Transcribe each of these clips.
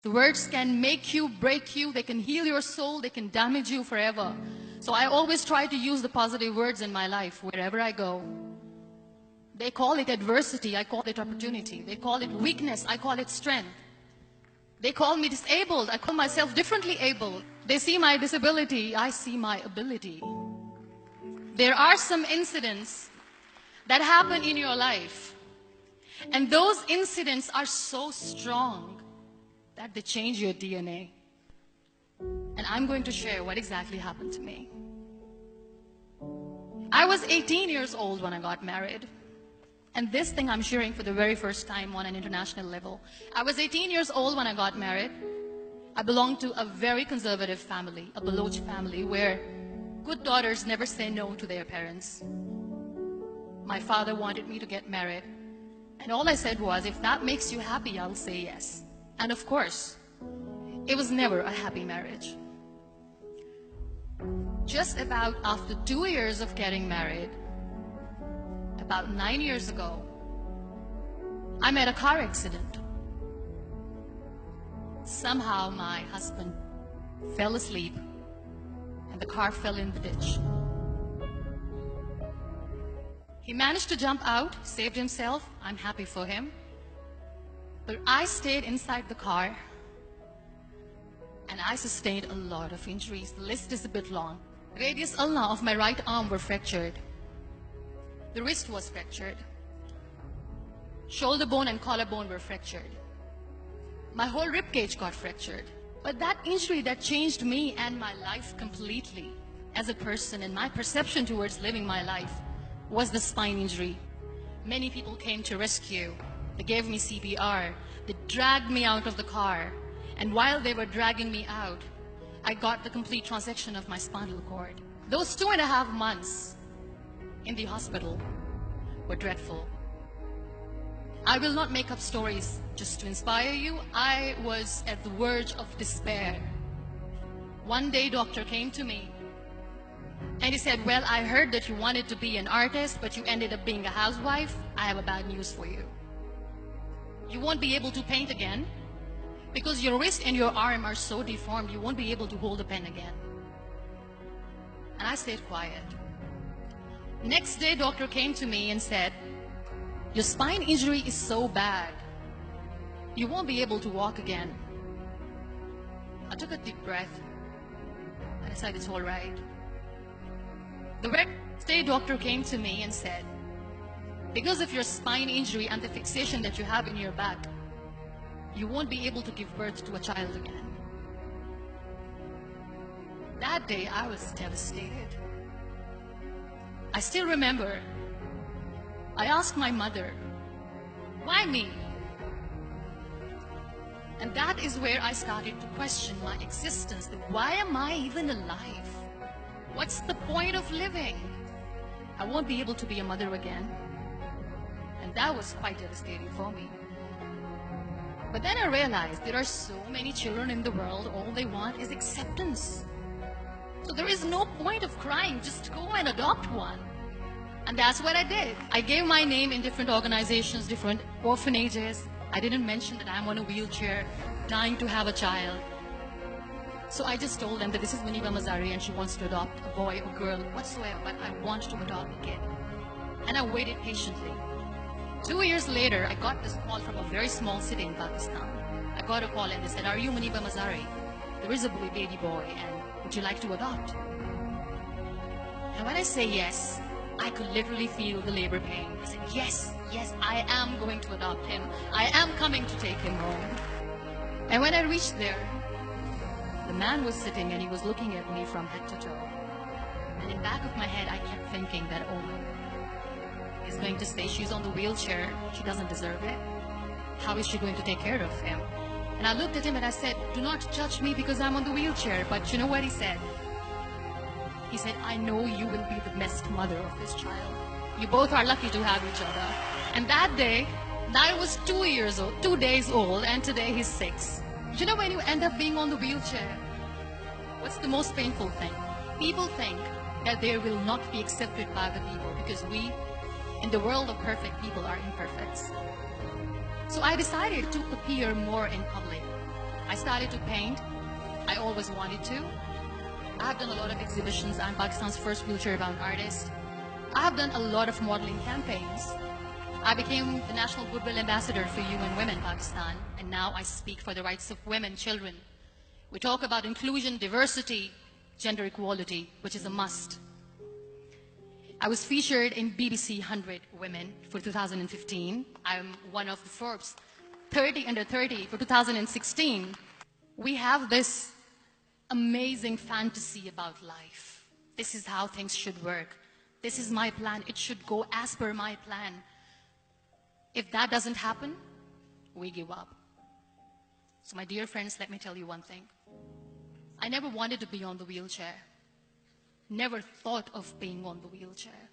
The words can make you, break you, they can heal your soul, they can damage you forever. So I always try to use the positive words in my life wherever I go. They call it adversity, I call it opportunity. They call it weakness, I call it strength. They call me disabled, I call myself differently abled. They see my disability, I see my ability. There are some incidents that happen in your life, and those incidents are so strong that they change your DNA. And I'm going to share what exactly happened to me. I was 18 years old when I got married. And this thing I'm sharing for the very first time on an international level. I was 18 years old when I got married. I belonged to a very conservative family, a Baloch family, where good daughters never say no to their parents. My father wanted me to get married. And all I said was, if that makes you happy, I'll say yes. And of course, it was never a happy marriage. Just about after 2 years of getting married, about 9 years ago, I met a car accident. Somehow my husband fell asleep and the car fell in the ditch. He managed to jump out, saved himself. I'm happy for him. But I stayed inside the car and I sustained a lot of injuries. The list is a bit long. Radius ulna of my right arm were fractured. The wrist was fractured. Shoulder bone and collarbone were fractured. My whole rib cage got fractured. But that injury that changed me and my life completely as a person and my perception towards living my life was the spine injury. Many people came to rescue. They gave me CPR. They dragged me out of the car. And while they were dragging me out, I got the complete transection of my spinal cord. Those 2.5 months in the hospital were dreadful. I will not make up stories just to inspire you. I was at the verge of despair. One day, doctor came to me and he said, well, I heard that you wanted to be an artist, but you ended up being a housewife. I have a bad news for you. You won't be able to paint again because your wrist and your arm are so deformed, you won't be able to hold a pen again. And I stayed quiet. Next day, doctor came to me and said, your spine injury is so bad, you won't be able to walk again. I took a deep breath and I said, it's all right. The next day, doctor came to me and said, because of your spine injury and the fixation that you have in your back, you won't be able to give birth to a child again. That day, I was devastated. I still remember, I asked my mother, why me? And that is where I started to question my existence. Why am I even alive? What's the point of living? I won't be able to be a mother again. And that was quite devastating for me. But then I realized there are so many children in the world, all they want is acceptance. So there is no point of crying, just go and adopt one. And that's what I did. I gave my name in different organizations, different orphanages. I didn't mention that I'm on a wheelchair, dying to have a child. So I just told them that this is Muniba Mazari and she wants to adopt a boy or girl whatsoever, but I want to adopt a kid. And I waited patiently. 2 years later, I got this call from a very small city in Pakistan. I got a call and they said, are you Muniba Mazari? There is a baby boy and would you like to adopt? And when I say yes, I could literally feel the labor pain. I said, yes, yes, I am going to adopt him. I am coming to take him home. And when I reached there, the man was sitting and he was looking at me from head to toe. And in the back of my head, I kept thinking that, oh, he's going to say she's on the wheelchair. She doesn't deserve it. How is she going to take care of him? And I looked at him and I said, do not judge me because I'm on the wheelchair. But you know what he said? He said, I know you will be the best mother of this child. You both are lucky to have each other. And that day, I was 2 years old, 2 days old, and today he's 6. You know, when you end up being on the wheelchair, what's the most painful thing? People think that they will not be accepted by the people because we, in the world of perfect people, are imperfect. So I decided to appear more in public. I started to paint. I always wanted to. I have done a lot of exhibitions. I'm Pakistan's first wheelchair-bound artist. I have done a lot of modeling campaigns. I became the National Goodwill Ambassador for UN Women Pakistan, and now I speak for the rights of women, children. We talk about inclusion, diversity, gender equality, which is a must. I was featured in BBC 100 Women for 2015. I'm one of the Forbes 30 under 30 for 2016. We have this amazing fantasy about life. This is how things should work. This is my plan. It should go as per my plan. If that doesn't happen, we give up. So my dear friends, let me tell you one thing. I never wanted to be on the wheelchair. Never thought of being on the wheelchair.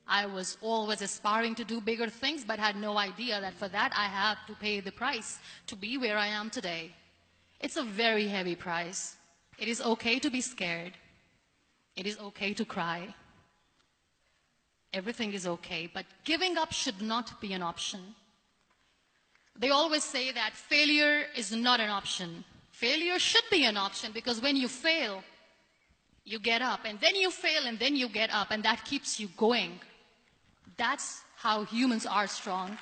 I was always aspiring to do bigger things, but had no idea that for that I had to pay the price to be where I am today. It's a very heavy price. It is okay to be scared. It is okay to cry. Everything is okay, but giving up should not be an option. They always say that failure is not an option. Failure should be an option, because when you fail, you get up, and then you fail, and then you get up, and that keeps you going. That's how humans are strong.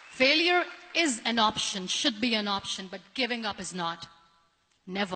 Failure is an option, should be an option, but giving up is not. Never.